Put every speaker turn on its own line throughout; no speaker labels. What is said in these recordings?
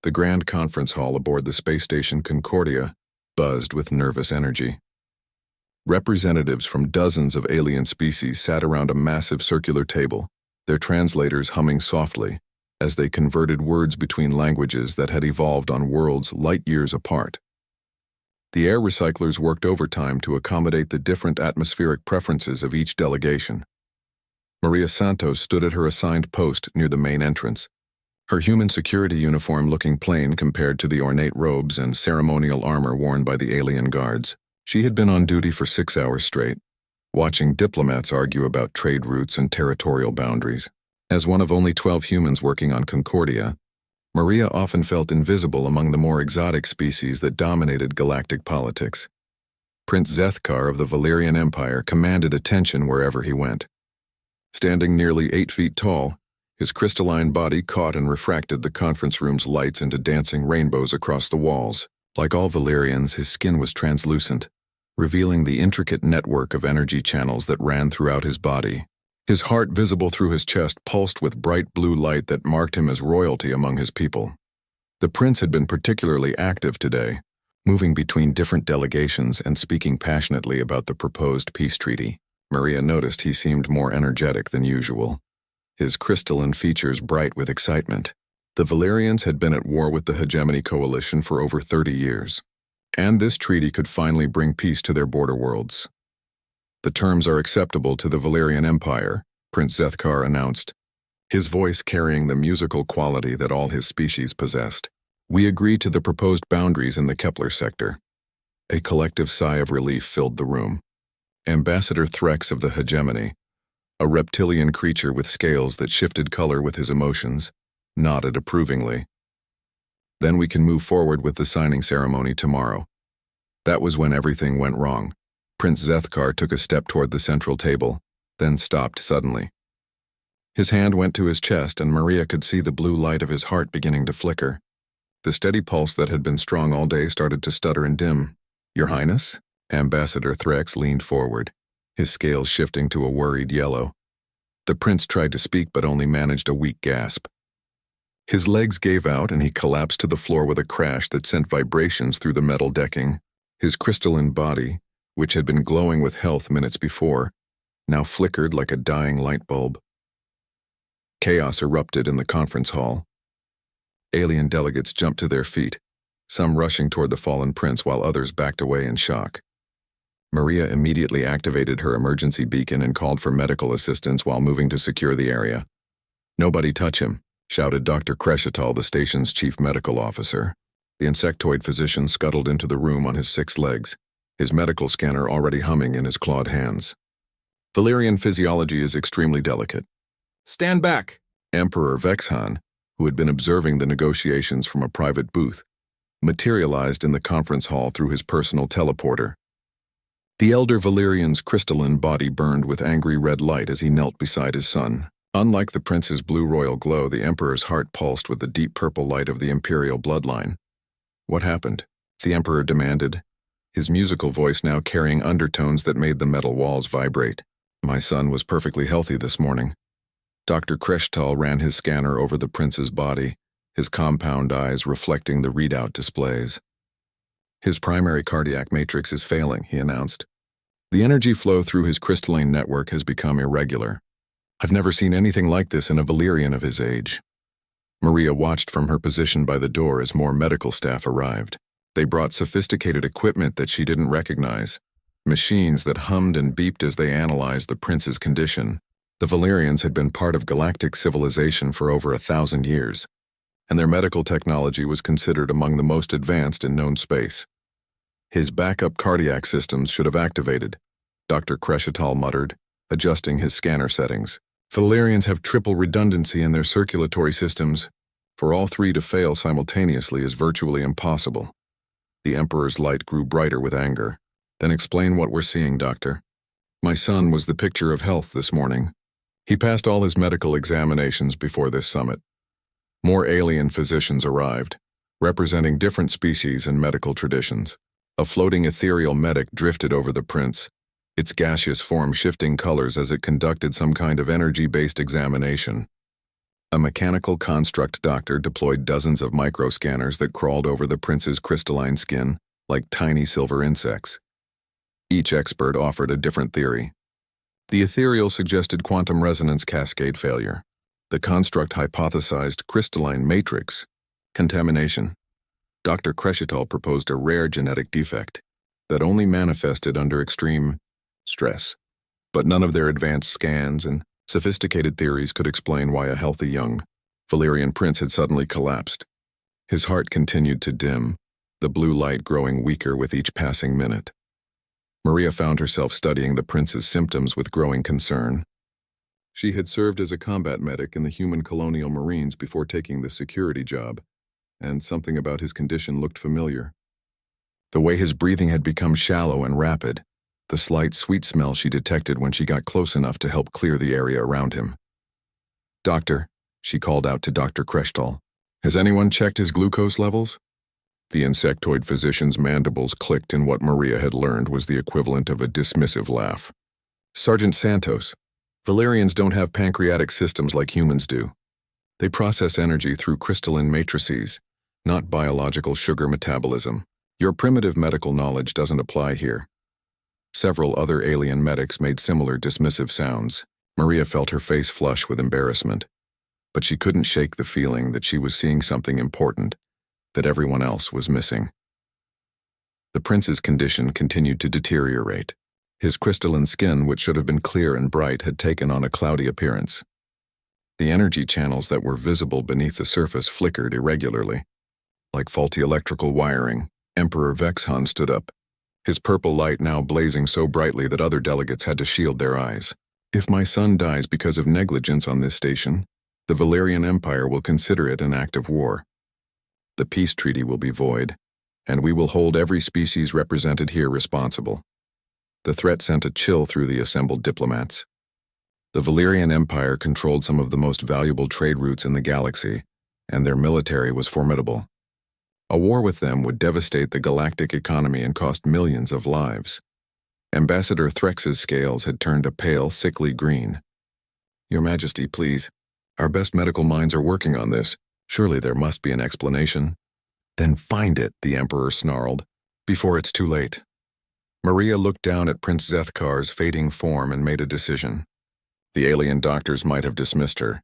The grand conference hall aboard the space station Concordia buzzed with nervous energy. Representatives from dozens of alien species sat around a massive circular table, their translators humming softly as they converted words between languages that had evolved on worlds light-years apart. The air recyclers worked overtime to accommodate the different atmospheric preferences of each delegation. Maria Santos stood at her assigned post near the main entrance, her human security uniform looking plain compared to the ornate robes and ceremonial armor worn by the alien guards. She had been on duty for 6 hours straight, watching diplomats argue about trade routes and territorial boundaries. As one of only 12 humans working on Concordia, Maria often felt invisible among the more exotic species that dominated galactic politics. Prince Zethkar of the Valerian Empire commanded attention wherever he went. Standing nearly 8 feet tall, his crystalline body caught and refracted the conference room's lights into dancing rainbows across the walls. Like all Valerians, his skin was translucent, revealing the intricate network of energy channels that ran throughout his body. His heart, visible through his chest, pulsed with bright blue light that marked him as royalty among his people. The prince had been particularly active today, moving between different delegations and speaking passionately about the proposed peace treaty. Maria noticed he seemed more energetic than usual, his crystalline features bright with excitement. The Valerians had been at war with the Hegemony Coalition for over 30 years, and this treaty could finally bring peace to their border worlds. The terms are acceptable to the Valerian Empire, Prince Zethkar announced, his voice carrying the musical quality that all his species possessed. We agree to the proposed boundaries in the Kepler sector. A collective sigh of relief filled the room. Ambassador Threx of the Hegemony, a reptilian creature with scales that shifted color with his emotions, nodded approvingly. Then we can move forward with the signing ceremony tomorrow. That was when everything went wrong. Prince Zethkar took a step toward the central table, then stopped suddenly. His hand went to his chest, and Maria could see the blue light of his heart beginning to flicker. The steady pulse that had been strong all day started to stutter and dim. Your Highness? Ambassador Threx leaned forward, his scales shifting to a worried yellow. The prince tried to speak but only managed a weak gasp. His legs gave out and he collapsed to the floor with a crash that sent vibrations through the metal decking. His crystalline body, which had been glowing with health minutes before, now flickered like a dying light bulb. Chaos erupted in the conference hall. Alien delegates jumped to their feet, some rushing toward the fallen prince while others backed away in shock. Maria immediately activated her emergency beacon and called for medical assistance while moving to secure the area. "Nobody touch him," shouted Dr. Kreshetal, the station's chief medical officer. The insectoid physician scuttled into the room on his 6 legs, his medical scanner already humming in his clawed hands. Valerian physiology is extremely delicate. "Stand back!" Emperor Vexhan, who had been observing the negotiations from a private booth, materialized in the conference hall through his personal teleporter. The elder Valerian's crystalline body burned with angry red light as he knelt beside his son. Unlike the prince's blue royal glow, the emperor's heart pulsed with the deep purple light of the imperial bloodline. "What happened?" the emperor demanded, his musical voice now carrying undertones that made the metal walls vibrate. "My son was perfectly healthy this morning." Dr. Kreshetal ran his scanner over the prince's body, his compound eyes reflecting the readout displays. "His primary cardiac matrix is failing," he announced. "The energy flow through his crystalline network has become irregular. I've never seen anything like this in a Valerian of his age." Maria watched from her position by the door as more medical staff arrived. They brought sophisticated equipment that she didn't recognize, machines that hummed and beeped as they analyzed the prince's condition. The Valerians had been part of galactic civilization for over 1,000 years, and their medical technology was considered among the most advanced in known space. "His backup cardiac systems should have activated," Dr. Kreshetal muttered, adjusting his scanner settings. "Valerians have triple redundancy in their circulatory systems. For all 3 to fail simultaneously is virtually impossible." The Emperor's light grew brighter with anger. "Then explain what we're seeing, Doctor." "My son was the picture of health this morning. He passed all his medical examinations before this summit." More alien physicians arrived, representing different species and medical traditions. A floating ethereal medic drifted over the prince, its gaseous form shifting colors as it conducted some kind of energy-based examination. A mechanical construct doctor deployed dozens of microscanners that crawled over the prince's crystalline skin like tiny silver insects. Each expert offered a different theory. The ethereal suggested quantum resonance cascade failure. The construct hypothesized crystalline matrix contamination. Dr. Crescital proposed a rare genetic defect that only manifested under extreme stress. But none of their advanced scans and sophisticated theories could explain why a healthy young Valerian prince had suddenly collapsed. His heart continued to dim, the blue light growing weaker with each passing minute. Maria found herself studying the prince's symptoms with growing concern. She had served as a combat medic in the human colonial marines before taking the security job, and something about his condition looked familiar. The way his breathing had become shallow and rapid, the slight sweet smell she detected when she got close enough to help clear the area around him. "Doctor," she called out to Dr. Crescital, "has anyone checked his glucose levels?" The insectoid physician's mandibles clicked in what Maria had learned was the equivalent of a dismissive laugh. "Sergeant Santos, Valerians don't have pancreatic systems like humans do. They process energy through crystalline matrices, not biological sugar metabolism. Your primitive medical knowledge doesn't apply here." Several other alien medics made similar dismissive sounds. Maria felt her face flush with embarrassment, but she couldn't shake the feeling that she was seeing something important that everyone else was missing. The prince's condition continued to deteriorate. His crystalline skin, which should have been clear and bright, had taken on a cloudy appearance. The energy channels that were visible beneath the surface flickered irregularly. Like faulty electrical wiring, Emperor Vexhan stood up, his purple light now blazing so brightly that other delegates had to shield their eyes. "If my son dies because of negligence on this station, the Valerian Empire will consider it an act of war. The peace treaty will be void, and we will hold every species represented here responsible." The threat sent a chill through the assembled diplomats. The Valerian Empire controlled some of the most valuable trade routes in the galaxy, and their military was formidable. A war with them would devastate the galactic economy and cost millions of lives. Ambassador Threx's scales had turned a pale, sickly green. "Your Majesty, please. Our best medical minds are working on this. Surely there must be an explanation." "Then find it," the Emperor snarled, "before it's too late." Maria looked down at Prince Zethkar's fading form and made a decision. The alien doctors might have dismissed her,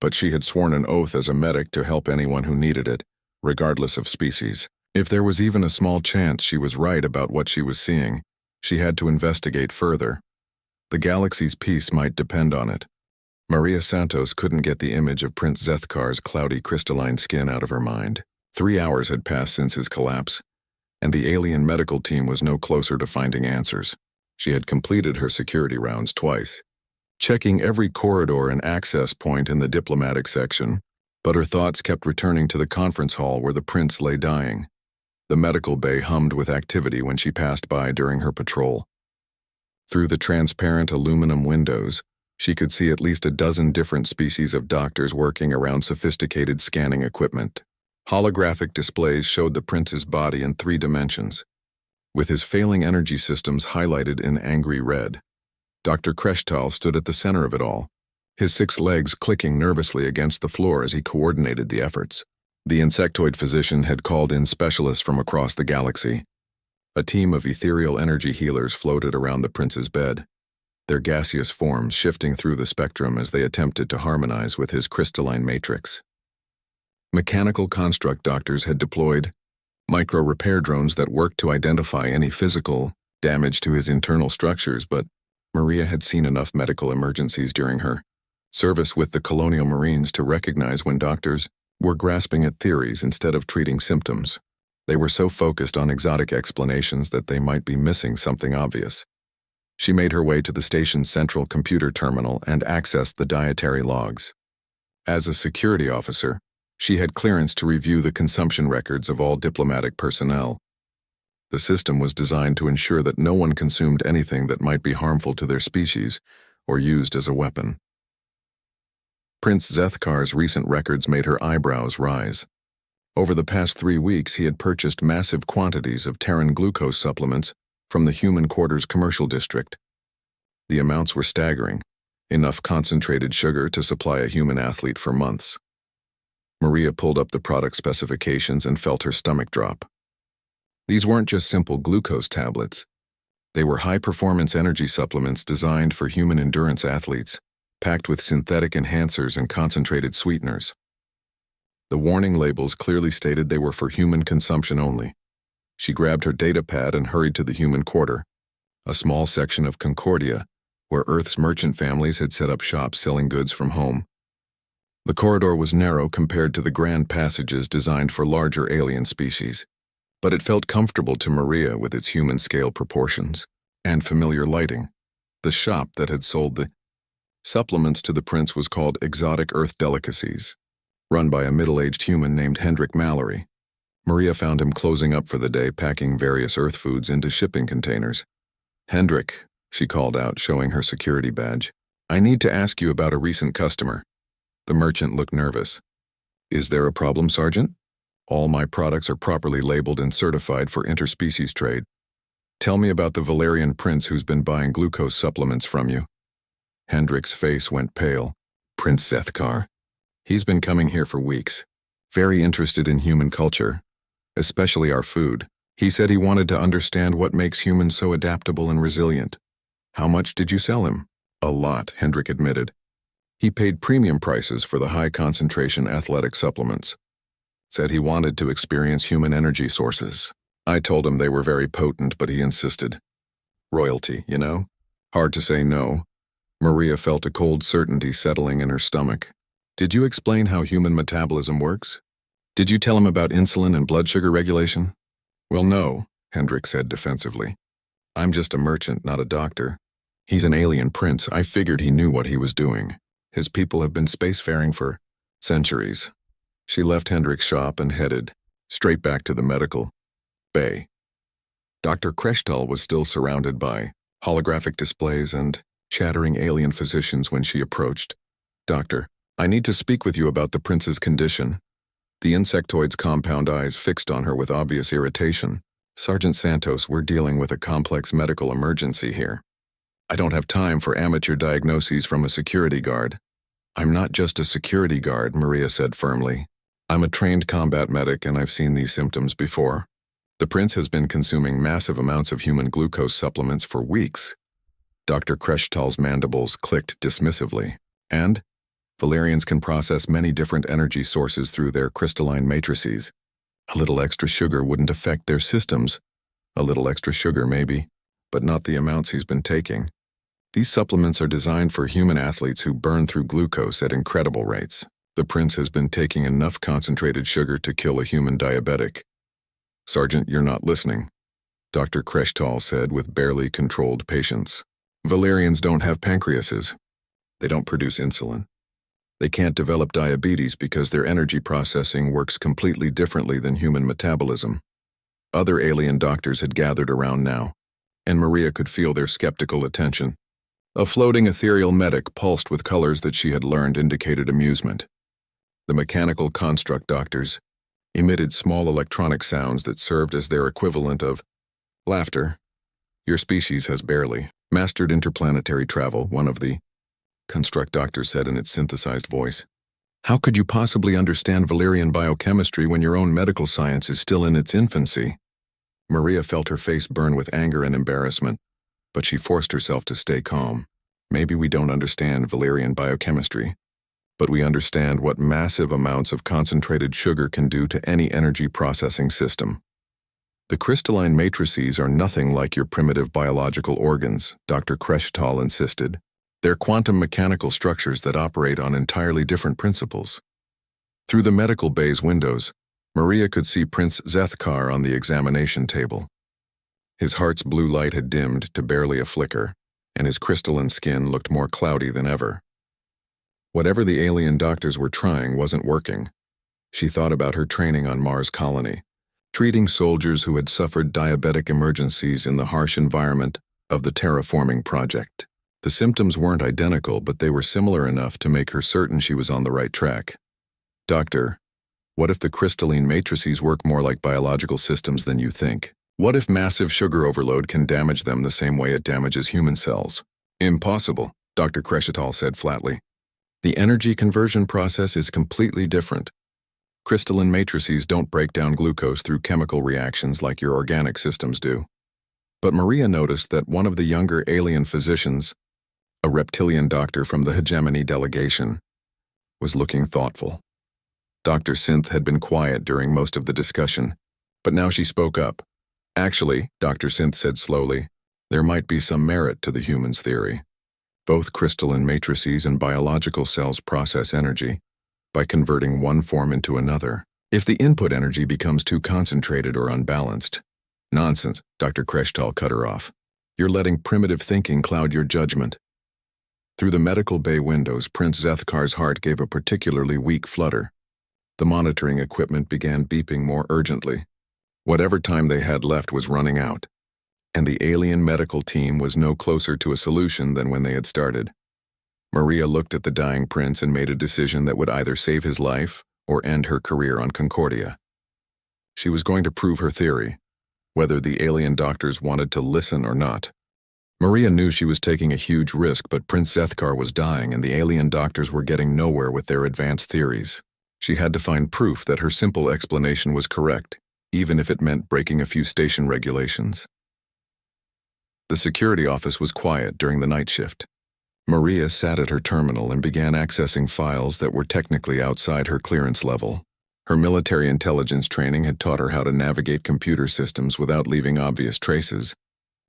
but she had sworn an oath as a medic to help anyone who needed it, regardless of species. If there was even a small chance she was right about what she was seeing, she had to investigate further. The galaxy's peace might depend on it. Maria Santos couldn't get the image of Prince Zethkar's cloudy crystalline skin out of her mind. 3 hours had passed since his collapse, and the alien medical team was no closer to finding answers. She had completed her security rounds twice, checking every corridor and access point in the diplomatic section, but her thoughts kept returning to the conference hall where the prince lay dying. The medical bay hummed with activity when she passed by during her patrol. Through the transparent aluminum windows, she could see at least a dozen different species of doctors working around sophisticated scanning equipment. Holographic displays showed the prince's body in 3 dimensions, with his failing energy systems highlighted in angry red. Dr. Crescital stood at the center of it all, his 6 legs clicking nervously against the floor as he coordinated the efforts. The insectoid physician had called in specialists from across the galaxy. A team of ethereal energy healers floated around the prince's bed, their gaseous forms shifting through the spectrum as they attempted to harmonize with his crystalline matrix. Mechanical construct doctors had deployed micro-repair drones that worked to identify any physical damage to his internal structures, but Maria had seen enough medical emergencies during her service with the colonial marines to recognize when doctors were grasping at theories instead of treating symptoms. They were so focused on exotic explanations that they might be missing something obvious. She made her way to the station's central computer terminal and accessed the dietary logs. As a security officer, she had clearance to review the consumption records of all diplomatic personnel. The system was designed to ensure that no one consumed anything that might be harmful to their species or used as a weapon. Prince Zethkar's recent records made her eyebrows rise. Over the past 3 weeks, he had purchased massive quantities of Terran glucose supplements from the Human Quarters Commercial District. The amounts were staggering, enough concentrated sugar to supply a human athlete for months. Maria pulled up the product specifications and felt her stomach drop. These weren't just simple glucose tablets. They were high-performance energy supplements designed for human endurance athletes, packed with synthetic enhancers and concentrated sweeteners. The warning labels clearly stated they were for human consumption only. She grabbed her data pad and hurried to the human quarter, a small section of Concordia, where Earth's merchant families had set up shop selling goods from home. The corridor was narrow compared to the grand passages designed for larger alien species, but it felt comfortable to Maria with its human-scale proportions and familiar lighting. The shop that had sold the supplements to the prince was called Exotic Earth Delicacies, run by a middle-aged human named Hendrik Mallory. Maria found him closing up for the day, packing various Earth foods into shipping containers. "Hendrik," she called out, showing her security badge, "I need to ask you about a recent customer." The merchant looked nervous. "Is there a problem, Sergeant? All my products are properly labeled and certified for interspecies trade. Tell me about the Valerian prince who's been buying glucose supplements from you." Hendrik's face went pale. "Prince Zethkar. He's been coming here for weeks. Very interested in human culture, especially our food. He said he wanted to understand what makes humans so adaptable and resilient." "How much did you sell him?" "A lot," Hendrik admitted. "He paid premium prices for the high-concentration athletic supplements. Said he wanted to experience human energy sources. I told him they were very potent, but he insisted. Royalty, you know? Hard to say no." Maria felt a cold certainty settling in her stomach. "Did you explain how human metabolism works? Did you tell him about insulin and blood sugar regulation?" "Well, no," Hendrik said defensively. "I'm just a merchant, not a doctor. He's an alien prince. I figured he knew what he was doing. His people have been spacefaring for centuries." She left Hendrik's shop and headed straight back to the medical bay. Dr. Kreshtal was still surrounded by holographic displays and chattering alien physicians when she approached. "Doctor, I need to speak with you about the prince's condition." The insectoid's compound eyes fixed on her with obvious irritation. "Sergeant Santos, we're dealing with a complex medical emergency here. I don't have time for amateur diagnoses from a security guard." "I'm not just a security guard," Maria said firmly. "I'm a trained combat medic and I've seen these symptoms before. The prince has been consuming massive amounts of human glucose supplements for weeks." Dr. Kreshtal's mandibles clicked dismissively. "And? Valerians can process many different energy sources through their crystalline matrices. A little extra sugar wouldn't affect their systems. A little extra sugar maybe, but not the amounts he's been taking. These supplements are designed for human athletes who burn through glucose at incredible rates. The prince has been taking enough concentrated sugar to kill a human diabetic." "Sergeant, you're not listening," Dr. Kreshtal said with barely controlled patience. "Valerians don't have pancreases. They don't produce insulin. They can't develop diabetes because their energy processing works completely differently than human metabolism." Other alien doctors had gathered around now, and Maria could feel their skeptical attention. A floating ethereal medic pulsed with colors that she had learned indicated amusement. The mechanical construct doctors emitted small electronic sounds that served as their equivalent of laughter. "Your species has barely mastered interplanetary travel," one of the construct doctors said in its synthesized voice. "How could you possibly understand Valerian biochemistry when your own medical science is still in its infancy?" Maria felt her face burn with anger and embarrassment, but she forced herself to stay calm. "Maybe we don't understand Valerian biochemistry, but we understand what massive amounts of concentrated sugar can do to any energy processing system. The crystalline matrices are nothing like your primitive biological organs," Dr. Kreshtal insisted. "They're quantum mechanical structures that operate on entirely different principles." Through the medical bay's windows, Maria could see Prince Zethkar on the examination table. His heart's blue light had dimmed to barely a flicker, and his crystalline skin looked more cloudy than ever. Whatever the alien doctors were trying wasn't working. She thought about her training on Mars colony, treating soldiers who had suffered diabetic emergencies in the harsh environment of the terraforming project. The symptoms weren't identical, but they were similar enough to make her certain she was on the right track. "Doctor, what if the crystalline matrices work more like biological systems than you think? What if massive sugar overload can damage them the same way it damages human cells?" "Impossible," Dr. Kreshetal said flatly. The energy conversion process is completely different. Crystalline matrices don't break down glucose through chemical reactions like your organic systems do. But Maria noticed that one of the younger alien physicians, a reptilian doctor from the hegemony delegation, was looking thoughtful. Dr. Synth had been quiet during most of the discussion, but now she spoke up. Actually, Dr. Synth said slowly, there might be some merit to the human's theory. Both crystalline matrices and biological cells process energy by converting one form into another. If the input energy becomes too concentrated or unbalanced, nonsense, Dr. Kreshetal cut her off. You're letting primitive thinking cloud your judgment. Through the medical bay windows, Prince Zethkar's heart gave a particularly weak flutter. The monitoring equipment began beeping more urgently. Whatever time they had left was running out, and the alien medical team was no closer to a solution than when they had started. Maria looked at the dying prince and made a decision that would either save his life or end her career on Concordia. She was going to prove her theory, whether the alien doctors wanted to listen or not. Maria knew she was taking a huge risk, but Prince Zethkar was dying and the alien doctors were getting nowhere with their advanced theories. She had to find proof that her simple explanation was correct, even if it meant breaking a few station regulations. The security office was quiet during the night shift. Maria sat at her terminal and began accessing files that were technically outside her clearance level. Her military intelligence training had taught her how to navigate computer systems without leaving obvious traces,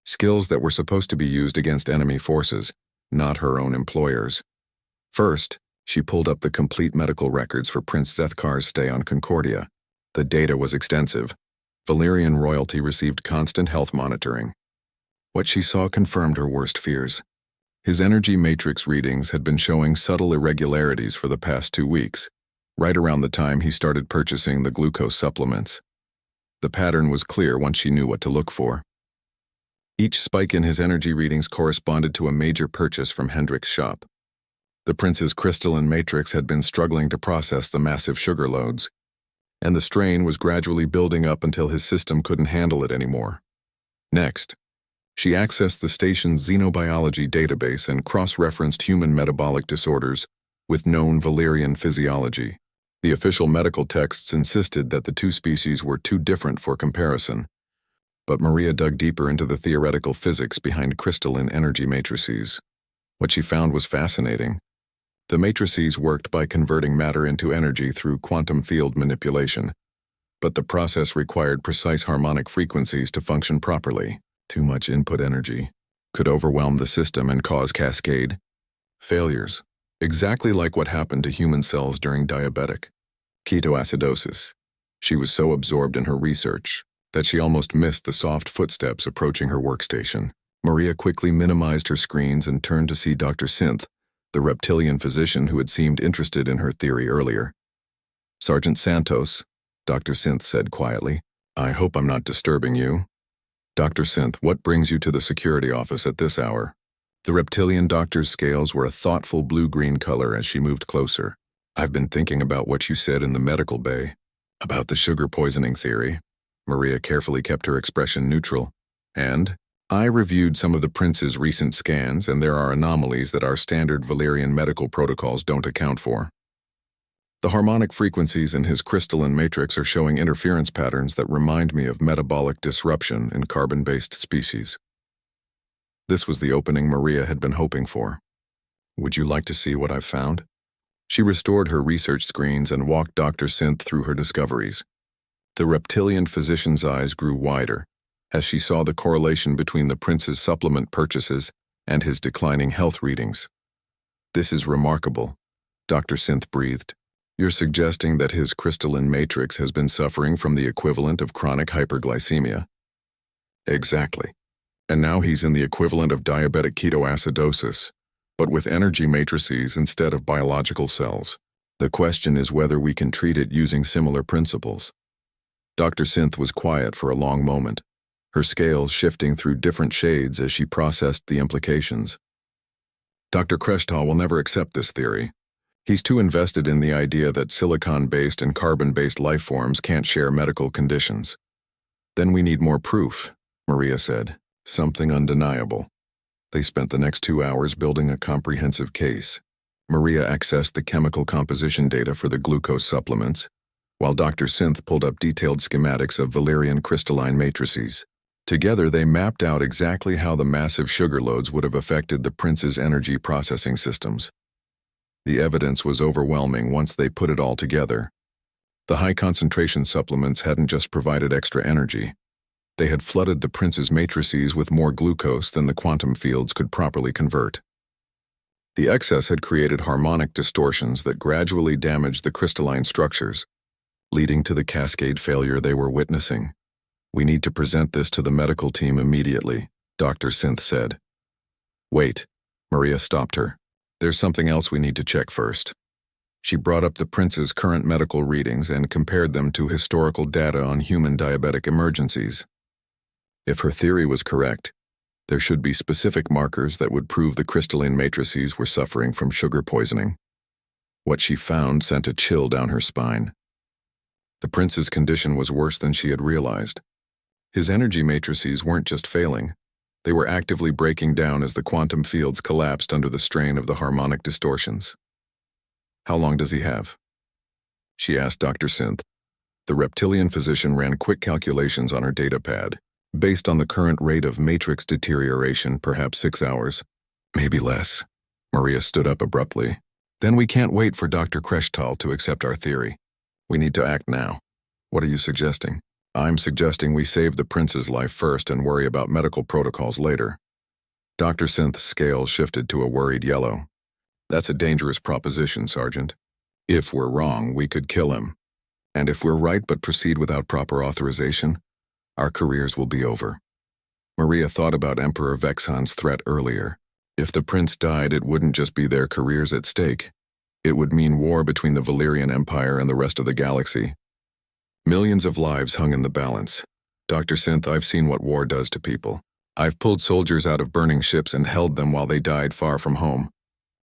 skills that were supposed to be used against enemy forces, not her own employers. First, she pulled up the complete medical records for Prince Zethkar's stay on Concordia. The data was extensive. Valyrian royalty received constant health monitoring. What she saw confirmed her worst fears. His energy matrix readings had been showing subtle irregularities for the past 2 weeks, right around the time he started purchasing the glucose supplements. The pattern was clear once she knew what to look for. Each spike in his energy readings corresponded to a major purchase from Hendrik's shop. The prince's crystalline matrix had been struggling to process the massive sugar loads, and the strain was gradually building up until his system couldn't handle it anymore. Next, she accessed the station's xenobiology database and cross-referenced human metabolic disorders with known Valyrian physiology. The official medical texts insisted that the two species were too different for comparison, but Maria dug deeper into the theoretical physics behind crystalline energy matrices. What she found was fascinating. The matrices worked by converting matter into energy through quantum field manipulation, but the process required precise harmonic frequencies to function properly. Too much input energy could overwhelm the system and cause cascade failures, exactly like what happened to human cells during diabetic ketoacidosis. She was so absorbed in her research that she almost missed the soft footsteps approaching her workstation. Maria quickly minimized her screens and turned to see Dr. Synth, the reptilian physician who had seemed interested in her theory earlier. Sergeant Santos, Dr. Synth said quietly, I hope I'm not disturbing you. Dr. Synth, what brings you to the security office at this hour? The reptilian doctor's scales were a thoughtful blue-green color as she moved closer. I've been thinking about what you said in the medical bay, about the sugar poisoning theory. Maria carefully kept her expression neutral. And I reviewed some of the prince's recent scans, and there are anomalies that our standard Valyrian medical protocols don't account for. The harmonic frequencies in his crystalline matrix are showing interference patterns that remind me of metabolic disruption in carbon-based species. This was the opening Maria had been hoping for. Would you like to see what I've found? She restored her research screens and walked Dr. Synth through her discoveries. The reptilian physician's eyes grew wider as she saw the correlation between the prince's supplement purchases and his declining health readings. This is remarkable, Dr. Synth breathed. You're suggesting that his crystalline matrix has been suffering from the equivalent of chronic hyperglycemia. Exactly. And now he's in the equivalent of diabetic ketoacidosis, but with energy matrices instead of biological cells. The question is whether we can treat it using similar principles. Dr. Synth was quiet for a long moment, her scales shifting through different shades as she processed the implications. Dr. Kreshetal will never accept this theory. He's too invested in the idea that silicon-based and carbon-based life forms can't share medical conditions. Then we need more proof, Maria said, something undeniable. They spent the next 2 hours building a comprehensive case. Maria accessed the chemical composition data for the glucose supplements, while Dr. Synth pulled up detailed schematics of Valerian crystalline matrices. Together, they mapped out exactly how the massive sugar loads would have affected the prince's energy processing systems. The evidence was overwhelming once they put it all together. The high-concentration supplements hadn't just provided extra energy. They had flooded the prince's matrices with more glucose than the quantum fields could properly convert. The excess had created harmonic distortions that gradually damaged the crystalline structures, leading to the cascade failure they were witnessing. "We need to present this to the medical team immediately," Dr. Synth said. "Wait," Maria stopped her. "There's something else we need to check first." She brought up the prince's current medical readings and compared them to historical data on human diabetic emergencies. If her theory was correct, there should be specific markers that would prove the crystalline matrices were suffering from sugar poisoning. What she found sent a chill down her spine. The prince's condition was worse than she had realized. His energy matrices weren't just failing, they were actively breaking down as the quantum fields collapsed under the strain of the harmonic distortions. "How long does he have?" she asked Dr. Synth. The reptilian physician ran quick calculations on her data pad. Based on the current rate of matrix deterioration, perhaps 6 hours. "Maybe less." Maria stood up abruptly. "Then we can't wait for Dr. Kreshtal to accept our theory. We need to act now." "What are you suggesting?" "I'm suggesting we save the prince's life first and worry about medical protocols later." Dr. Synth's scale shifted to a worried yellow. "That's a dangerous proposition, Sergeant. If we're wrong, we could kill him. And if we're right but proceed without proper authorization, our careers will be over." Maria thought about Emperor Vexan's threat earlier. If the prince died, it wouldn't just be their careers at stake. It would mean war between the Valerian Empire and the rest of the galaxy. Millions of lives hung in the balance. "Dr. Synth, I've seen what war does to people. I've pulled soldiers out of burning ships and held them while they died far from home.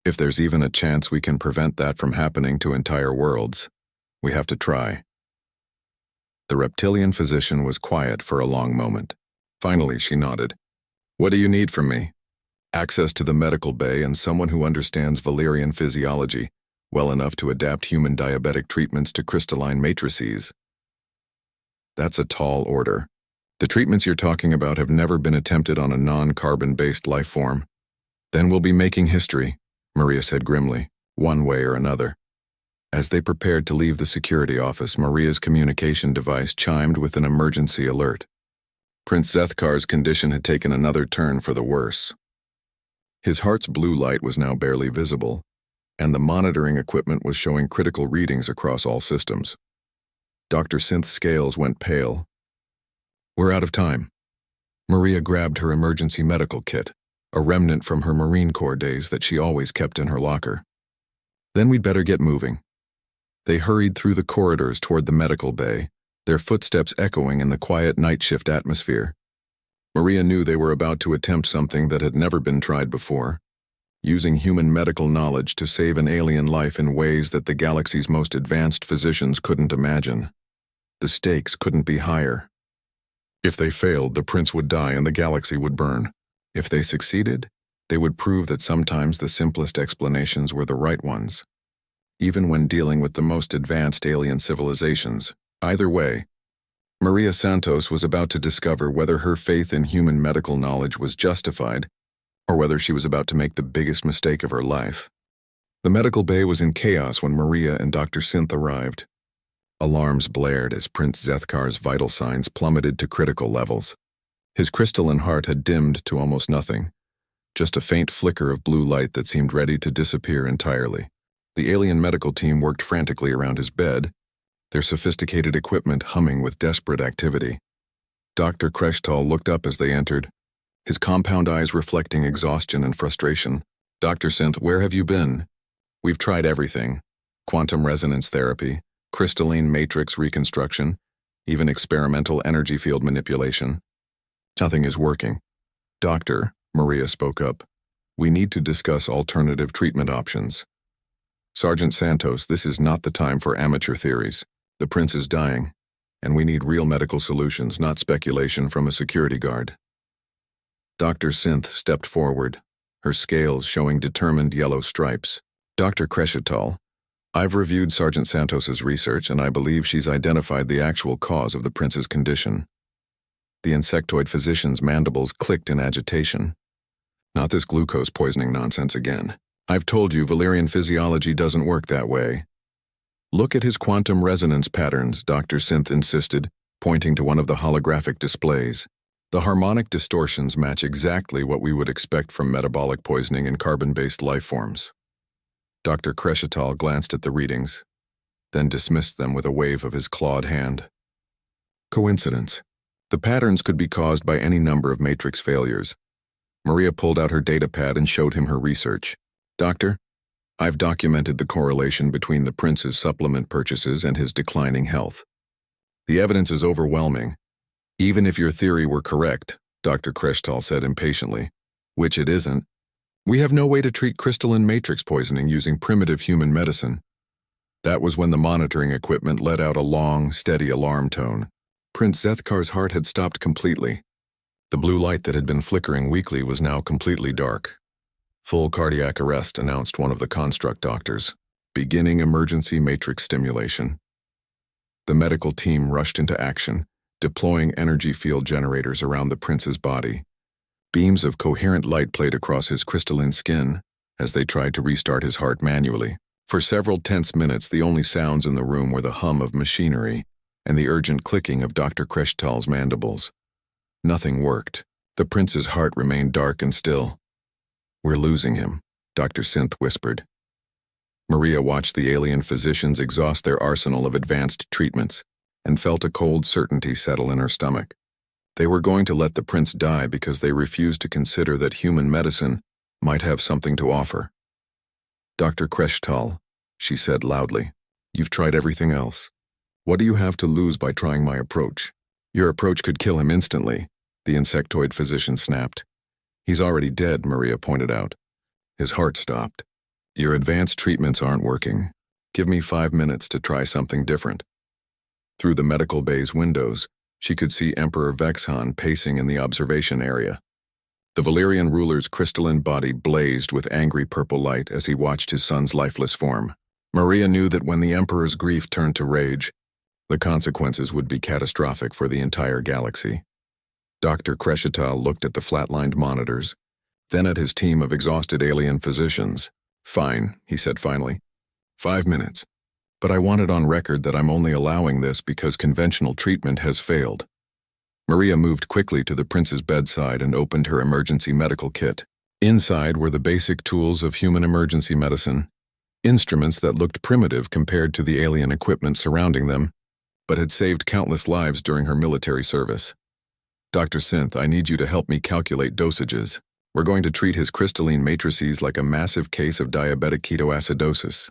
If there's even a chance we can prevent that from happening to entire worlds, we have to try." The reptilian physician was quiet for a long moment. Finally, she nodded. "What do you need from me?" "Access to the medical bay and someone who understands Valerian physiology well enough to adapt human diabetic treatments to crystalline matrices." "That's a tall order. The treatments you're talking about have never been attempted on a non-carbon-based life form." "Then we'll be making history," Maria said grimly, "one way or another." As they prepared to leave the security office, Maria's communication device chimed with an emergency alert. Prince Zethkar's condition had taken another turn for the worse. His heart's blue light was now barely visible, and the monitoring equipment was showing critical readings across all systems. Dr. Synth's scales went pale. "We're out of time." Maria grabbed her emergency medical kit, a remnant from her Marine Corps days that she always kept in her locker. "Then we'd better get moving." They hurried through the corridors toward the medical bay, their footsteps echoing in the quiet night shift atmosphere. Maria knew they were about to attempt something that had never been tried before, using human medical knowledge to save an alien life in ways that the galaxy's most advanced physicians couldn't imagine. The stakes couldn't be higher. If they failed, the prince would die and the galaxy would burn. If they succeeded, they would prove that sometimes the simplest explanations were the right ones, even when dealing with the most advanced alien civilizations. Either way, Maria Santos was about to discover whether her faith in human medical knowledge was justified or whether she was about to make the biggest mistake of her life. The medical bay was in chaos when Maria and Dr. Synth arrived. Alarms blared as Prince Zethkar's vital signs plummeted to critical levels. His crystalline heart had dimmed to almost nothing, just a faint flicker of blue light that seemed ready to disappear entirely. The alien medical team worked frantically around his bed, their sophisticated equipment humming with desperate activity. Dr. Kreshtal looked up as they entered, his compound eyes reflecting exhaustion and frustration. "Dr. Synth, where have you been? We've tried everything. Quantum resonance therapy, crystalline matrix reconstruction, even experimental energy field manipulation. Nothing is working." "Doctor," Maria spoke up, "we need to discuss alternative treatment options." "Sergeant Santos, this is not the time for amateur theories. The prince is dying, and we need real medical solutions, not speculation from a security guard." Dr. Synth stepped forward, her scales showing determined yellow stripes. Dr. Crescital, I've reviewed Sergeant Santos's research and I believe she's identified the actual cause of the prince's condition. The insectoid physician's mandibles clicked in agitation. Not this glucose poisoning nonsense again. I've told you Valerian physiology doesn't work that way. Look at his quantum resonance patterns, Dr. Synth insisted, pointing to one of the holographic displays. The harmonic distortions match exactly what we would expect from metabolic poisoning in carbon-based life forms. Dr. Crescital glanced at the readings, then dismissed them with a wave of his clawed hand. Coincidence. The patterns could be caused by any number of matrix failures. Maria pulled out her datapad and showed him her research. Doctor, I've documented the correlation between the prince's supplement purchases and his declining health. The evidence is overwhelming. Even if your theory were correct, Dr. Crescital said impatiently, which it isn't, we have no way to treat crystalline matrix poisoning using primitive human medicine. That was when the monitoring equipment let out a long, steady alarm tone. Prince Zethkar's heart had stopped completely. The blue light that had been flickering weakly was now completely dark. Full cardiac arrest, announced one of the construct doctors. Beginning emergency matrix stimulation. The medical team rushed into action, deploying energy field generators around the prince's body. Beams of coherent light played across his crystalline skin as they tried to restart his heart manually. For several tense minutes, the only sounds in the room were the hum of machinery and the urgent clicking of Dr. Crescital's mandibles. Nothing worked. The prince's heart remained dark and still. We're losing him, Dr. Synth whispered. Maria watched the alien physicians exhaust their arsenal of advanced treatments and felt a cold certainty settle in her stomach. They were going to let the prince die because they refused to consider that human medicine might have something to offer. Dr. Crescital, she said loudly, you've tried everything else. What do you have to lose by trying my approach? Your approach could kill him instantly, the insectoid physician snapped. He's already dead, Maria pointed out. His heart stopped. Your advanced treatments aren't working. Give me 5 minutes to try something different. Through the medical bay's windows, she could see Emperor Vexhan pacing in the observation area. The Valerian ruler's crystalline body blazed with angry purple light as he watched his son's lifeless form. Maria knew that when the Emperor's grief turned to rage, the consequences would be catastrophic for the entire galaxy. Dr. Crescital looked at the flatlined monitors, then at his team of exhausted alien physicians. Fine, he said finally. 5 minutes. But I want it on record that I'm only allowing this because conventional treatment has failed. Maria moved quickly to the prince's bedside and opened her emergency medical kit. Inside were the basic tools of human emergency medicine, instruments that looked primitive compared to the alien equipment surrounding them, but had saved countless lives during her military service. Dr. Synth, I need you to help me calculate dosages. We're going to treat his crystalline matrices like a massive case of diabetic ketoacidosis.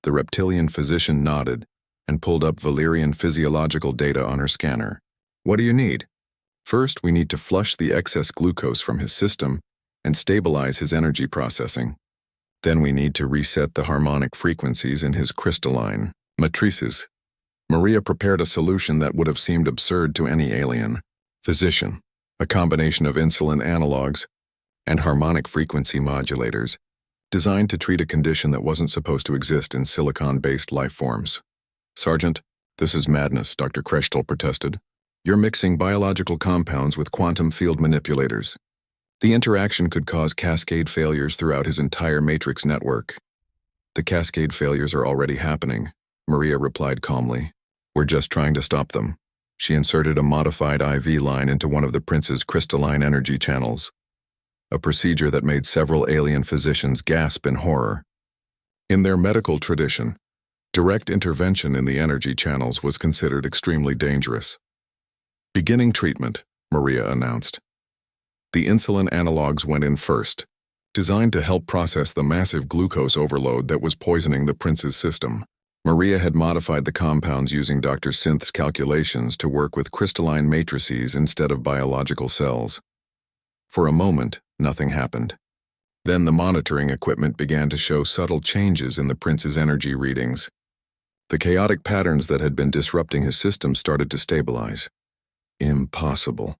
The reptilian physician nodded and pulled up Valerian physiological data on her scanner. What do you need? First, we need to flush the excess glucose from his system and stabilize his energy processing. Then we need to reset the harmonic frequencies in his crystalline matrices. Maria prepared a solution that would have seemed absurd to any alien. Physician, a combination of insulin analogs and harmonic frequency modulators, designed to treat a condition that wasn't supposed to exist in silicon-based life forms. Sergeant, this is madness, Dr. Crescital protested. You're mixing biological compounds with quantum field manipulators. The interaction could cause cascade failures throughout his entire matrix network. The cascade failures are already happening, Maria replied calmly. We're just trying to stop them. She inserted a modified IV line into one of the prince's crystalline energy channels, a procedure that made several alien physicians gasp in horror. In their medical tradition, direct intervention in the energy channels was considered extremely dangerous. Beginning treatment, Maria announced. The insulin analogs went in first, designed to help process the massive glucose overload that was poisoning the prince's system. Maria had modified the compounds using Dr. Synth's calculations to work with crystalline matrices instead of biological cells. For a moment, nothing happened. Then the monitoring equipment began to show subtle changes in the prince's energy readings. The chaotic patterns that had been disrupting his system started to stabilize. Impossible,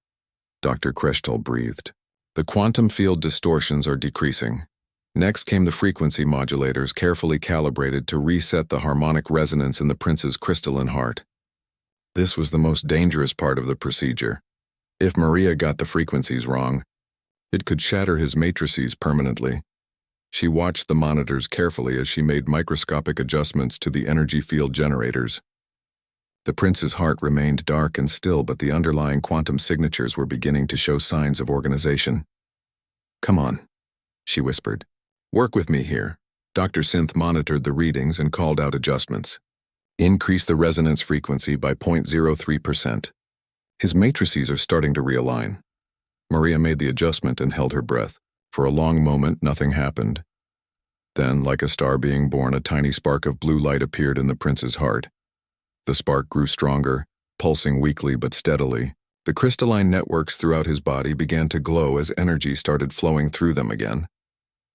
Dr. Crescital breathed. The quantum field distortions are decreasing. Next came the frequency modulators carefully calibrated to reset the harmonic resonance in the prince's crystalline heart. This was the most dangerous part of the procedure. If Maria got the frequencies wrong, it could shatter his matrices permanently. She watched the monitors carefully as she made microscopic adjustments to the energy field generators. The prince's heart remained dark and still, but the underlying quantum signatures were beginning to show signs of organization. "Come on," she whispered. "Work with me here." Dr. Synth monitored the readings and called out adjustments. Increase the resonance frequency by 0.03%. His matrices are starting to realign. Maria made the adjustment and held her breath. For a long moment, nothing happened. Then, like a star being born, a tiny spark of blue light appeared in the prince's heart. The spark grew stronger, pulsing weakly but steadily. The crystalline networks throughout his body began to glow as energy started flowing through them again.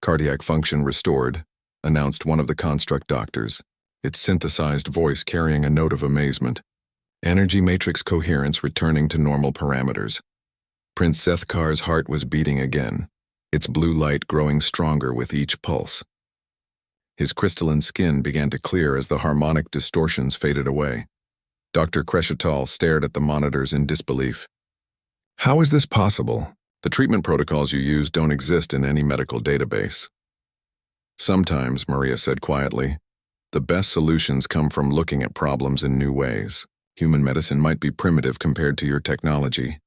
"Cardiac function restored," announced one of the construct doctors, its synthesized voice carrying a note of amazement. "Energy matrix coherence returning to normal parameters." Prince Zethkar's heart was beating again, its blue light growing stronger with each pulse. His crystalline skin began to clear as the harmonic distortions faded away. Dr. Kreshetal stared at the monitors in disbelief. "How is this possible? The treatment protocols you use don't exist in any medical database." "Sometimes," Maria said quietly, "the best solutions come from looking at problems in new ways. Human medicine might be primitive compared to your technology,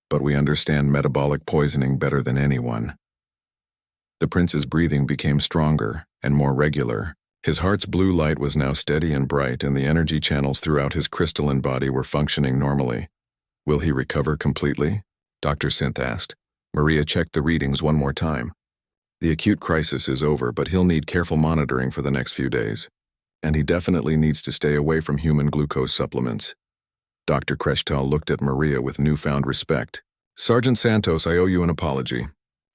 but we understand metabolic poisoning better than anyone." The prince's breathing became stronger and more regular. His heart's blue light was now steady and bright, and the energy channels throughout his crystalline body were functioning normally. "Will he recover completely?" Dr. Synth asked. Maria checked the readings one more time. "The acute crisis is over, but he'll need careful monitoring for the next few days. And he definitely needs to stay away from human glucose supplements." Dr. Kreshetal looked at Maria with newfound respect. "Sergeant Santos, I owe you an apology.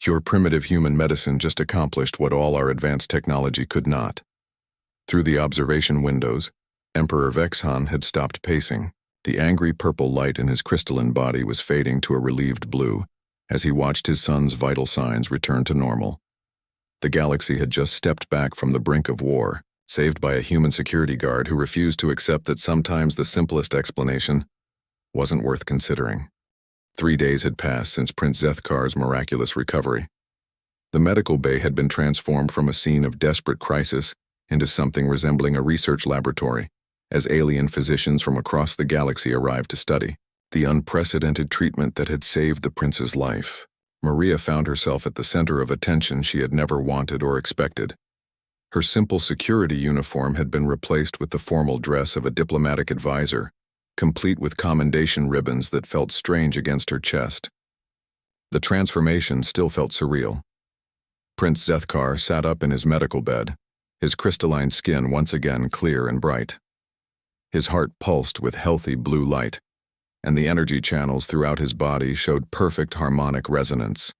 Your primitive human medicine just accomplished what all our advanced technology could not." Through the observation windows, Emperor Vexhan had stopped pacing. The angry purple light in his crystalline body was fading to a relieved blue as he watched his son's vital signs return to normal. The galaxy had just stepped back from the brink of war, saved by a human security guard who refused to accept that sometimes the simplest explanation wasn't worth considering. 3 days had passed since Prince Zethkar's miraculous recovery. The medical bay had been transformed from a scene of desperate crisis into something resembling a research laboratory, as alien physicians from across the galaxy arrived to study the unprecedented treatment that had saved the prince's life. Maria found herself at the center of attention she had never wanted or expected. Her simple security uniform had been replaced with the formal dress of a diplomatic advisor, complete with commendation ribbons that felt strange against her chest. The transformation still felt surreal. Prince Zethkar sat up in his medical bed, his crystalline skin once again clear and bright. His heart pulsed with healthy blue light, and the energy channels throughout his body showed perfect harmonic resonance.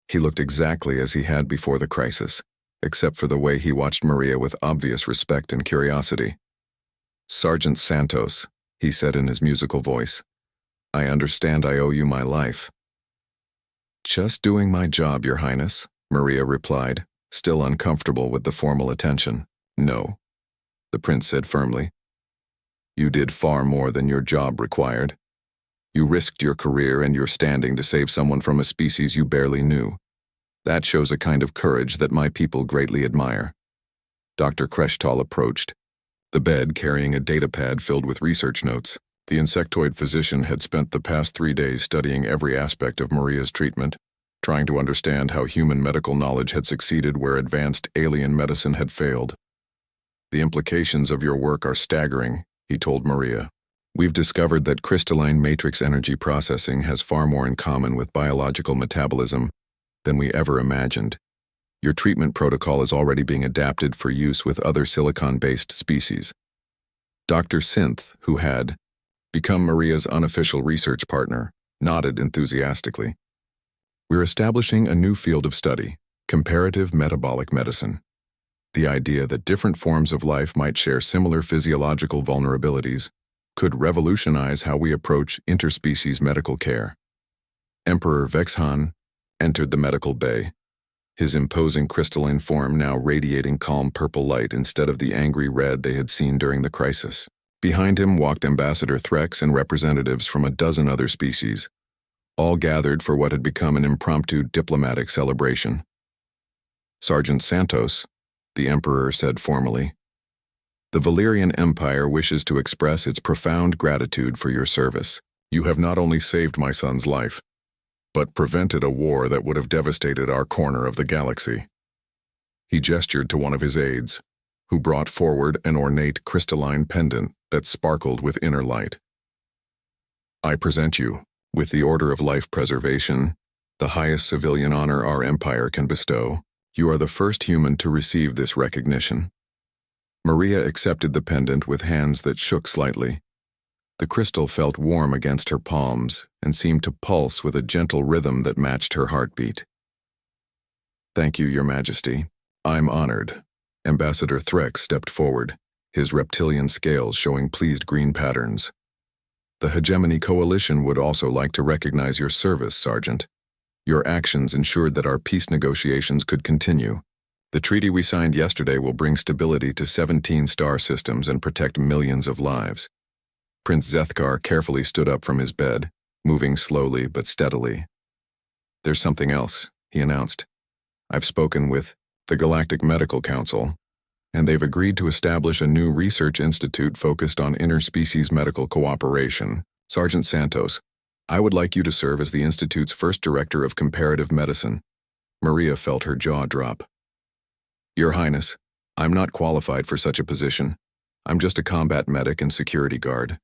He looked exactly as he had before the crisis, except for the way he watched Maria with obvious respect and curiosity. "Sergeant Santos," he said in his musical voice, "I understand I owe you my life." "Just doing my job, Your Highness," Maria replied, still uncomfortable with the formal attention. "No," the prince said firmly. "You did far more than your job required. You risked your career and your standing to save someone from a species you barely knew. That shows a kind of courage that my people greatly admire." Dr. Kreshetal approached, the bed carrying a datapad filled with research notes. The insectoid physician had spent the past 3 days studying every aspect of Maria's treatment, trying to understand how human medical knowledge had succeeded where advanced alien medicine had failed. "The implications of your work are staggering," he told Maria. "We've discovered that crystalline matrix energy processing has far more in common with biological metabolism than we ever imagined. Your treatment protocol is already being adapted for use with other silicon-based species." Dr. Synth, who had become Maria's unofficial research partner, nodded enthusiastically. "We're establishing a new field of study, comparative metabolic medicine. The idea that different forms of life might share similar physiological vulnerabilities could revolutionize how we approach interspecies medical care." Emperor Vexhan entered the medical bay, his imposing crystalline form now radiating calm purple light instead of the angry red they had seen during the crisis. Behind him walked Ambassador Threx and representatives from a dozen other species, all gathered for what had become an impromptu diplomatic celebration. "Sergeant Santos," the Emperor said formally, "the Valyrian Empire wishes to express its profound gratitude for your service. You have not only saved my son's life, but prevented a war that would have devastated our corner of the galaxy." He gestured to one of his aides, who brought forward an ornate crystalline pendant that sparkled with inner light. "I present you with the Order of Life Preservation, the highest civilian honor our empire can bestow. You are the first human to receive this recognition." Maria accepted the pendant with hands that shook slightly. The crystal felt warm against her palms and seemed to pulse with a gentle rhythm that matched her heartbeat. "Thank you, Your Majesty. I'm honored." Ambassador Threx stepped forward, his reptilian scales showing pleased green patterns. "The Hegemony Coalition would also like to recognize your service, Sergeant. Your actions ensured that our peace negotiations could continue. The treaty we signed yesterday will bring stability to 17 star systems and protect millions of lives." Prince Zethkar carefully stood up from his bed, moving slowly but steadily. "There's something else," he announced. "I've spoken with the Galactic Medical Council, and they've agreed to establish a new research institute focused on interspecies medical cooperation. Sergeant Santos, I would like you to serve as the institute's first director of comparative medicine." Maria felt her jaw drop. "Your Highness, I'm not qualified for such a position. I'm just a combat medic and security guard."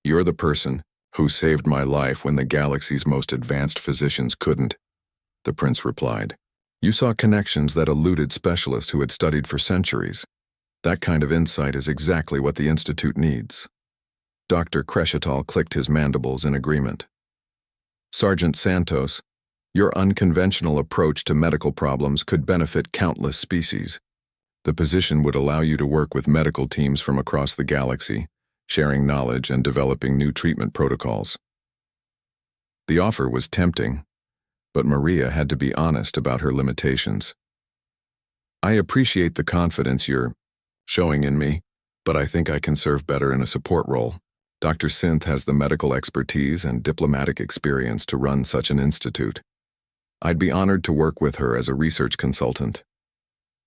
"You're the person who saved my life when the galaxy's most advanced physicians couldn't," the prince replied. "You saw connections that eluded specialists who had studied for centuries. That kind of insight is exactly what the Institute needs." Dr. Crescital clicked his mandibles in agreement. "Sergeant Santos, your unconventional approach to medical problems could benefit countless species. The position would allow you to work with medical teams from across the galaxy, sharing knowledge and developing new treatment protocols." The offer was tempting, but Maria had to be honest about her limitations. "I appreciate the confidence you're showing in me, but I think I can serve better in a support role. Dr. Synth has the medical expertise and diplomatic experience to run such an institute. I'd be honored to work with her as a research consultant."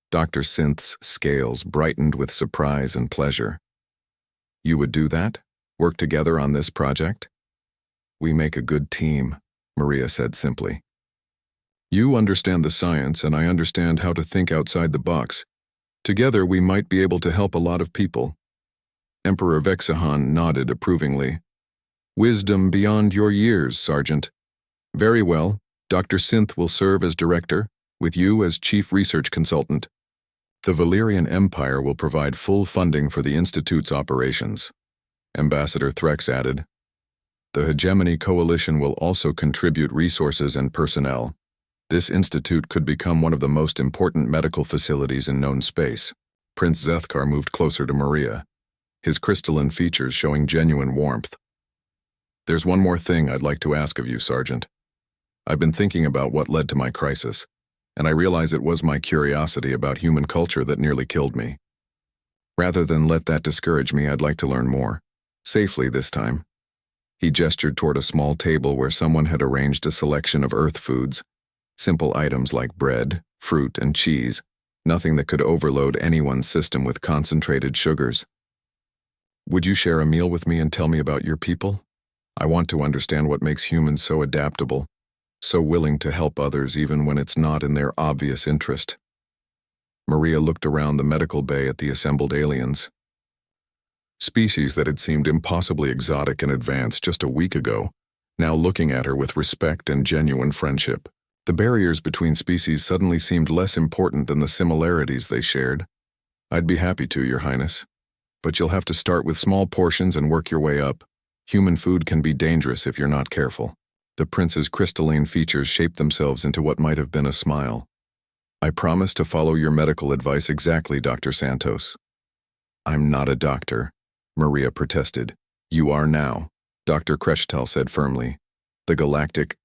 Dr. Synth's scales brightened with surprise and pleasure. "You would do that? Work together on this project?" "We make a good team," Maria said simply. "You understand the science and I understand how to think outside the box. Together we might be able to help a lot of people." Emperor Vexahan nodded approvingly. "Wisdom beyond your years, Sergeant. Very well, Dr. Synth will serve as director, with you as chief research consultant. The Valyrian Empire will provide full funding for the Institute's operations," Ambassador Threx added. "The Hegemony Coalition will also contribute resources and personnel. This institute could become one of the most important medical facilities in known space." Prince Zethkar moved closer to Maria, his crystalline features showing genuine warmth. "There's one more thing I'd like to ask of you, Sergeant. I've been thinking about what led to my crisis, and I realize it was my curiosity about human culture that nearly killed me. Rather than let that discourage me, I'd like to learn more. Safely this time." He gestured toward a small table where someone had arranged a selection of Earth foods, simple items like bread, fruit, and cheese, nothing that could overload anyone's system with concentrated sugars. "Would you share a meal with me and tell me about your people? I want to understand what makes humans so adaptable, so willing to help others even when it's not in their obvious interest." Maria looked around the medical bay at the assembled aliens. Species that had seemed impossibly exotic and advanced just a week ago, now looking at her with respect and genuine friendship. The barriers between species suddenly seemed less important than the similarities they shared. "I'd be happy to, Your Highness. But you'll have to start with small portions and work your way up. Human food can be dangerous if you're not careful." The prince's crystalline features shaped themselves into what might have been a smile. "I promise to follow your medical advice exactly, Dr. Santos." "I'm not a doctor," Maria protested. "You are now," Dr. Kreshtal said firmly. "The Galactic..."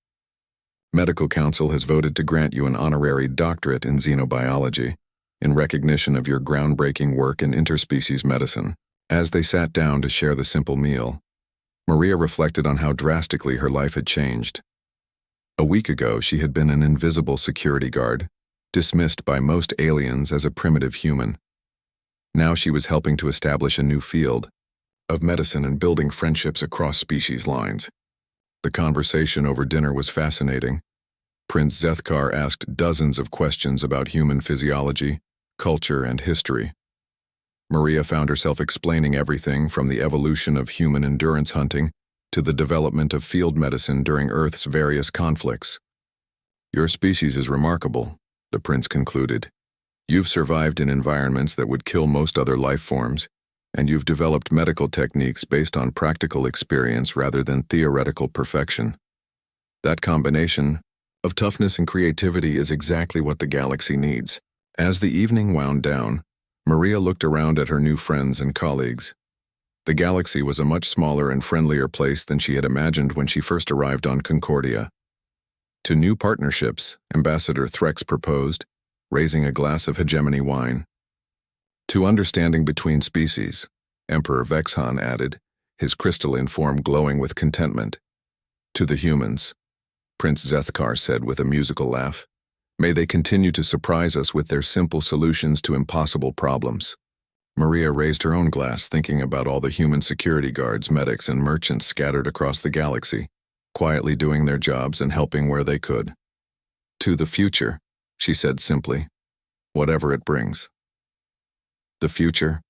Medical Council has voted to grant you an honorary doctorate in xenobiology in recognition of your groundbreaking work in interspecies medicine. As they sat down to share the simple meal, Maria reflected on how drastically her life had changed. A week ago, she had been an invisible security guard, dismissed by most aliens as a primitive human. Now she was helping to establish a new field of medicine and building friendships across species lines. The conversation over dinner was fascinating. Prince Zethkar asked dozens of questions about human physiology, culture, and history. Maria found herself explaining everything from the evolution of human endurance hunting to the development of field medicine during Earth's various conflicts. Your species is remarkable, the prince concluded. You've survived in environments that would kill most other life forms, and you've developed medical techniques based on practical experience rather than theoretical perfection. That combination of toughness and creativity is exactly what the galaxy needs. As the evening wound down, Maria looked around at her new friends and colleagues. The galaxy was a much smaller and friendlier place than she had imagined when she first arrived on Concordia. To new partnerships, Ambassador Threx proposed, raising a glass of hegemony wine. To understanding between species, Emperor Vexhan added, his crystalline form glowing with contentment. To the humans, Prince Zethkar said with a musical laugh, may they continue to surprise us with their simple solutions to impossible problems. Maria raised her own glass, thinking about all the human security guards, medics, and merchants scattered across the galaxy, quietly doing their jobs and helping where they could. To the future, she said simply, whatever it brings. The future,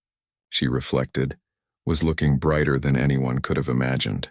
she reflected, was looking brighter than anyone could have imagined.